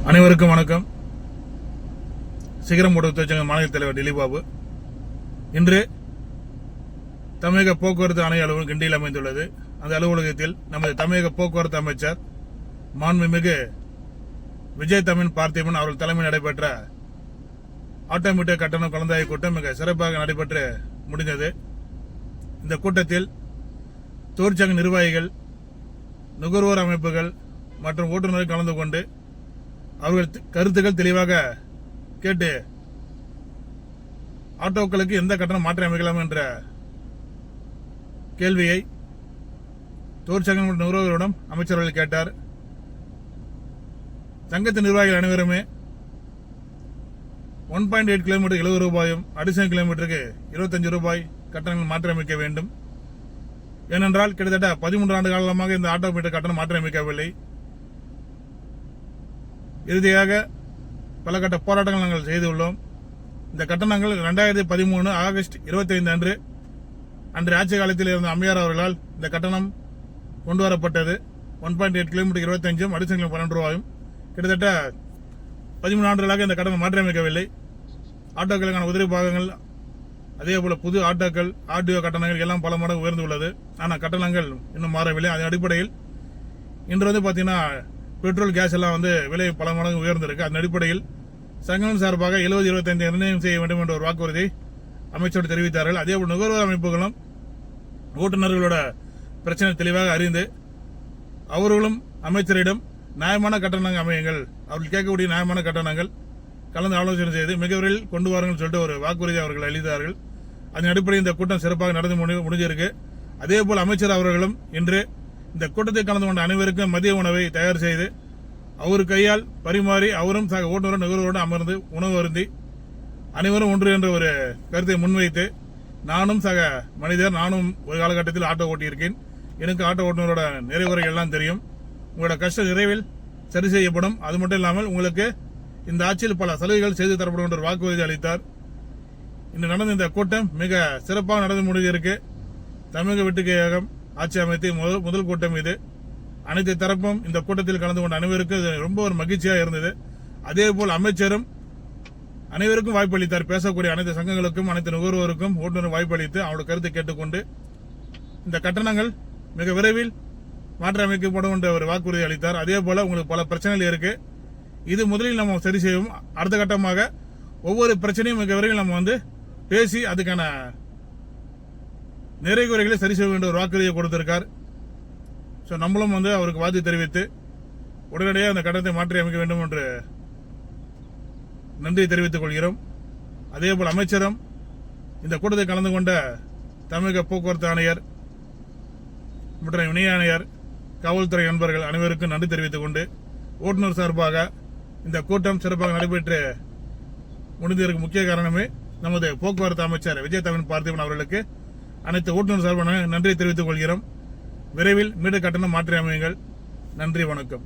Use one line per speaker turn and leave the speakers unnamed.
அனைவருக்கும் வணக்கம். சிகரம் ஓட்ட தொழிற்சங்க மாநில தலைவர் திலீபாபு. இன்று தமிழக போக்குவரத்து ஆணைய அலுவலகம் கிண்டியில் அமைந்துள்ளது. அந்த அலுவலகத்தில் நமது தமிழக போக்குவரத்து அமைச்சர் மாண்புமிகு விஜய் தமிழ் பார்த்திபன் அவர்கள் தலைமையில் நடைபெற்ற ஆட்டோமீட்டர் கட்டணம் கலந்தாய்வு கூட்டம் மிக சிறப்பாக நடைபெற்று முடிந்தது. இந்த கூட்டத்தில் தொழிற்சங்க நிர்வாகிகள், நுகர்வோர் அமைப்புகள் மற்றும் ஓட்டுநர்கள் கலந்து கொண்டு அவர்கள் கருத்துக்கள் தெளிவாக கேட்டு ஆட்டோக்களுக்கு எந்த கட்டணம் மாற்றி அமைக்கலாம் என்ற கேள்வியை தொழிற்சங்க நுகர்வோரிடம் அமைச்சர்கள் கேட்டார். சங்கத்தின் நிர்வாகிகள் அனைவருமே 1.8 கிலோமீட்டர் 70 ரூபாயும், அடிஷனல் கிலோமீட்டருக்கு 25 ரூபாய் கட்டணங்கள் மாற்றியமைக்க வேண்டும். ஏனென்றால் கிட்டத்தட்ட 13 ஆண்டு காலமாக இந்த ஆட்டோமீட்டர் கட்டணம் மாற்றியமைக்கவில்லை. இறுதியாக பல கட்ட போராட்டங்கள் நாங்கள் செய்துள்ளோம். இந்த கட்டணங்கள் 2013 ஆகஸ்ட் 25 அன்று ஆட்சி காலத்தில் இருந்த அம்மையார் அவர்களால் இந்த கட்டணம் கொண்டு வரப்பட்டது. 1.8 கிலோமீட்டர் 25, அடிஷனல் 12 ரூபாயும். கிட்டத்தட்ட 13 ஆண்டுகளாக இந்த கட்டணம் மாற்றியமைக்கவில்லை. ஆட்டோக்களுக்கான உதிரி பாகங்கள், அதேபோல புது ஆட்டோக்கள், ஆர்டிஓ கட்டணங்கள் எல்லாம் பல மடங்கு உயர்ந்துள்ளது. ஆனால் கட்டணங்கள் இன்னும் மாறவில்லை. அதன் அடிப்படையில் இன்று பாத்தீங்கன்னா பெட்ரோல், கேஸ் எல்லாம் விலை பல மடங்கு உயர்ந்திருக்கு. அதன் அடிப்படையில் சங்கம் சார்பாக 70-25 நிர்ணயம் செய்ய வேண்டும் என்ற ஒரு வாக்குறுதியை அமைச்சர் தெரிவித்தார்கள். அதேபோல் நுகர்வோர் அமைப்புகளும் ஓட்டுநர்களோட பிரச்சனை தெளிவாக அறிந்து அவர்களும் அமைச்சரிடம் நியாயமான கட்டணங்கள் அமையுங்கள், அவர்கள் கேட்கக்கூடிய நியாயமான கட்டணங்கள் கலந்து ஆலோசனை செய்து மிக விரைவில் கொண்டு வாருங்கள் சொல்லிட்டு ஒரு வாக்குறுதி அவர்கள் அளித்தார்கள். அதன் அடிப்படையில் இந்த கூட்டம் சிறப்பாக நடந்து முடிஞ்சிருக்கு. அதேபோல் அமைச்சர் அவர்களும் இன்று இந்த கூட்டத்தில் கலந்து கொண்ட அனைவருக்கும் மதிய உணவை தயார் செய்து அவர் கையால் பரிமாறி அவரும் சக ஓட்டுநரும் நுகர்வோடு அமர்ந்து உணவு அருந்தி அனைவரும் ஒன்று என்ற ஒரு கருத்தை முன்வைத்து, நானும் சக மனிதர், நானும் ஒரு காலகட்டத்தில் ஆட்டோ ஓட்டியிருக்கேன், எனக்கு ஆட்டோ ஓட்டுநரோட நிறைவுரைகள் எல்லாம் தெரியும், உங்களோட கஷ்ட நிறைவில் சரி செய்யப்படும், அது மட்டும் இல்லாமல் உங்களுக்கு இந்த ஆட்சியில் பல சலுகைகள் செய்து தரப்படும் என்ற வாக்குறுதி அளித்தார். இன்று நடந்த இந்த கூட்டம் மிக சிறப்பாக நடந்து முடிஞ்சிருக்கு. தமிழக வெட்டுக்கையகம் ஆட்சி அமைத்து முதல் கூட்டம் இது. அனைத்து தரப்பும் இந்த கூட்டத்தில் கலந்து கொண்ட அனைவருக்கும் ரொம்ப ஒரு மகிழ்ச்சியாக இருந்தது. அதேபோல் அமைச்சரும் அனைவருக்கும் வாய்ப்பு அளித்தார். பேசக்கூடிய அனைத்து சங்கங்களுக்கும், அனைத்து நுகர்வோருக்கும் ஓட்டுநர் வாய்ப்பு அளித்து அவருடைய கருத்தை கேட்டுக்கொண்டு இந்த கட்டணங்கள் மிக விரைவில் மாற்றி அமைக்கப்படும் என்ற ஒரு வாக்குறுதி அளித்தார். அதேபோல உங்களுக்கு பல பிரச்சனைகள் இருக்கு, இது முதலில் நம்ம சரி செய்வோம். அடுத்த கட்டமாக ஒவ்வொரு பிரச்சனையும் மிக விரைவில் நம்ம பேசி அதுக்கான நிறைகுறைகளை சரி செய்ய வேண்டிய ஒரு வாக்குறுதியை கொடுத்திருக்கார். ஸோ நம்மளும் அவருக்கு வாழ்த்து தெரிவித்து உடனடியாக அந்த கட்டணத்தை மாற்றி அமைக்க வேண்டும் என்று நன்றி தெரிவித்துக் கொள்கிறோம். அதேபோல் அமைச்சரும் இந்த கூட்டத்தில் கலந்து கொண்ட தமிழக போக்குவரத்து ஆணையர் மற்றும் இணை ஆணையர், காவல்துறை நண்பர்கள் அனைவருக்கும் நன்றி தெரிவித்துக் கொண்டு ஓட்டுநர் சார்பாக இந்த கூட்டம் சிறப்பாக நடைபெற்று முடிந்ததற்கு முக்கிய காரணமே நமது போக்குவரத்து அமைச்சர் விஜய் தமிழ் பார்த்திபன் அவர்களுக்கு அனைத்து ஓட்டுநர் சார்பான நன்றியை தெரிவித்துக் கொள்கிறோம். விரைவில் மீட்டர் கட்டணம் மாற்றி அமையுங்கள். நன்றி, வணக்கம்.